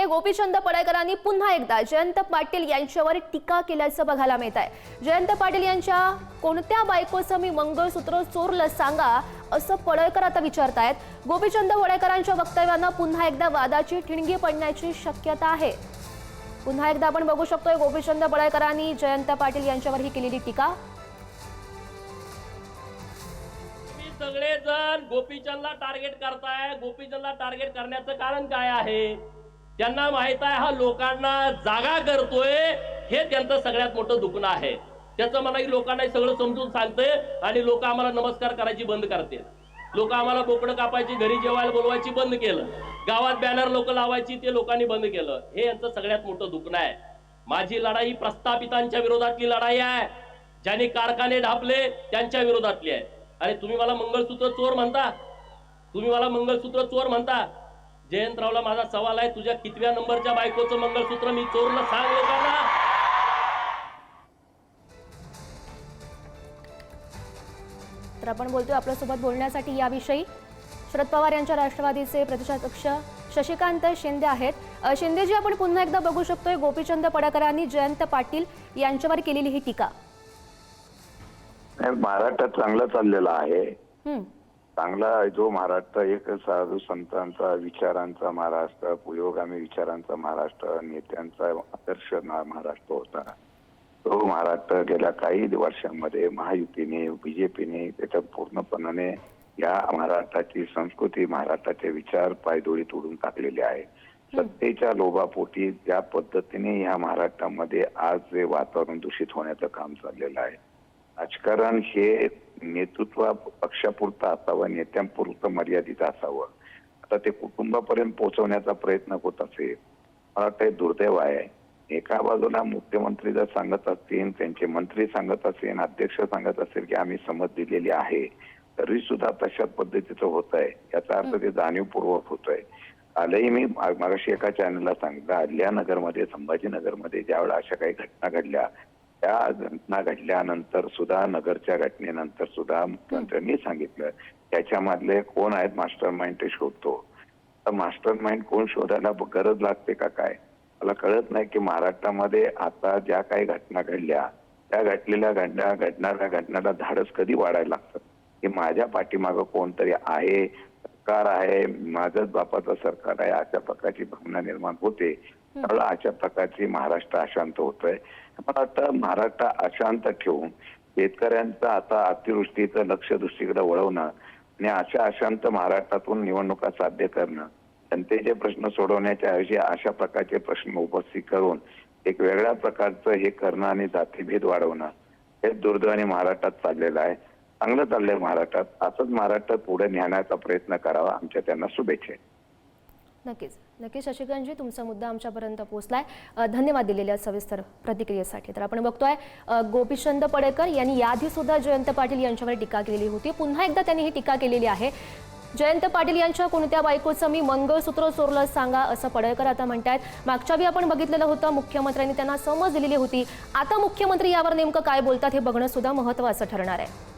गोपीचंद पडळकरांनी पुन्हा एकदा जयंत पाटील यांच्यावर टीका केल्याचं बघायला मिळत आहे। जयंत पाटील यांच्या कोणत्या बायकोचं मी मंगळसूत्र चोरलं सांगा असं पडळकर आता विचारतायत। गोपीचंद पडळकरांच्या वक्तव्यानं पुन्हा एकदा वादाची ठिणगी पडण्याची शक्यता आहे। पुन्हा एकदा आपण बघू शकतोय गोपीचंद पडळकरांनी जयंत पाटील यांच्यावर ही केलेली टीका। सगळेजण गोपीचंदला टार्गेट करताय। गोपीचंदला टार्गेट करण्याचं कारण काय आहे? त्यांना माहित आहे हा लोकांना जागा करतोय, हे त्यांचं सगळ्यात मोठं दुखणं आहे। त्याचं मला लोकांना सगळं समजून सांगते आणि लोक आम्हाला नमस्कार करायची बंद करते। लोक आम्हाला बोकडं कापायची, घरी जेवायला बोलवायची बंद केलं, गावात बॅनर लोक लावायची ते लोकांनी बंद केलं। हे यांचं सगळ्यात मोठं दुखणं आहे। माझी लढाई प्रस्थापितांच्या विरोधातली लढाई आहे, ज्यांनी कारखाने ढापले त्यांच्या विरोधातली आहे। अरे तुम्ही मला मंगळसूत्र चोर म्हणता, तुम्ही मला मंगळसूत्र चोर म्हणता। जयंतरावला माझा सवाल आहे, तुझ्या कितव्या नंबरच्या बायकोचं मंगळसूत्र मी चोरलं सांग लोकांना। तर आपण बोलतोय आपल्यासोबत बोलण्यासाठी याविषयी शरद पवार यांच्या राष्ट्रवादीचे प्रदेशाध्यक्ष शशिकांत शिंदे आहेत। शिंदेजी, आपण पुन्हा एकदा बघू शकतोय गोपीचंद पडळकरांनी जयंत पाटील यांच्यावर केलेली ही टीका। महाराष्ट्रात चांगला चाललेला आहे। चांगला जो महाराष्ट्र एक साधू संतांचा विचारांचा महाराष्ट्र, पुरोगामी विचारांचा महाराष्ट्र, नेत्यांचा आदर्श महाराष्ट्र होता, तो महाराष्ट्र गेल्या काही वर्षांमध्ये महायुतीने बीजेपीने त्याच्यात पूर्णपणाने या महाराष्ट्राची संस्कृती, महाराष्ट्राचे विचार पायदोळी तोडून टाकलेले आहे। सत्तेच्या लोभापोटी ज्या पद्धतीने या महाराष्ट्रामध्ये आज जे वातावरण दूषित होण्याचं काम चाललेलं आहे, राजकारण हे नेतृत्व पक्षापुरतं असावं, नेत्यांपुरतं मर्यादित असावं। आता ते कुटुंबापर्यंत पोहोचवण्याचा प्रयत्न होत असेल, मला वाटतं दुर्दैव आहे। एका बाजूला मुख्यमंत्री जर सांगत असतील, त्यांचे मंत्री सांगत असेल, अध्यक्ष सांगत असेल की आम्ही समज दिलेली आहे, तरी सुद्धा तशा पद्धतीचं होत आहे, याचा अर्थ ते जाणीवपूर्वक होतोय। कालही मी मागाशी एका चॅनलला सांगितलं, अहिल्यानगरमध्ये, संभाजीनगरमध्ये ज्यावेळेला अशा काही घटना घडल्या, त्या घटना घडल्यानंतर सुद्धा, नगरच्या घटनेनंतर सुद्धा मुख्यमंत्र्यांनी सांगितलं त्याच्यामधले कोण आहेत मास्टर माइंड ते शोधतो। तर मास्टर माइंड कोण शोधायला गरज लागते का काय मला कळत नाही की महाराष्ट्रामध्ये आता ज्या काही घटना घडल्या, त्या घडणाऱ्या घटनाला धाडस कधी वाढायला लागतं की माझ्या पाठीमागं कोणतरी आहे, सरकार आहे, माझ्याच बापाचं सरकार आहे, अशा प्रकारची भावना निर्माण होते। त्यामुळे अशा प्रकारची महाराष्ट्र अशांत होतोय। मला वाटतं महाराष्ट्र अशांत ठेवून शेतकऱ्यांचं आता अतिवृष्टीचं लक्ष दुसरीकडे वळवणं आणि अशा अशांत महाराष्ट्रातून निवडणुका साध्य करणं, जनतेचे प्रश्न सोडवण्याच्या ऐवजी अशा प्रकारचे प्रश्न उपस्थित करून एक वेगळ्या प्रकारचं हे करणं आणि जातीभेद वाढवणं, हे दुर्दैवाने महाराष्ट्रात चाललेलं आहे। चांगलं चाललंय महाराष्ट्रात, असंच महाराष्ट्र पुढे नेण्याचा प्रयत्न करावा, आमच्या त्यांना शुभेच्छा। नक्कीच शशिकांतजी, तुमचा मुद्दा आमच्यापर्यंत पोहोचलाय। धन्यवाद दिलेल्या सविस्तर प्रतिक्रियेसाठी। तर आपण बघतोय गोपीचंद पडळकर यांनी याआधी सुद्धा जयंत पाटील यांच्यावर टीका केलेली होती, पुन्हा एकदा त्यांनी ही टीका केलेली आहे। जयंत पाटील यांच्या कोणत्या बायकोचं मी मंगळसूत्र चोरलं सांगा असं पडळकर आता म्हणतायत। मागच्या वेळी आपण बघितलेलं होतं, मुख्यमंत्र्यांनी त्यांना समज दिलेली होती। आता मुख्यमंत्री यावर नेमकं काय बोलतात हे बघणं सुद्धा महत्त्वाचं ठरणार आहे।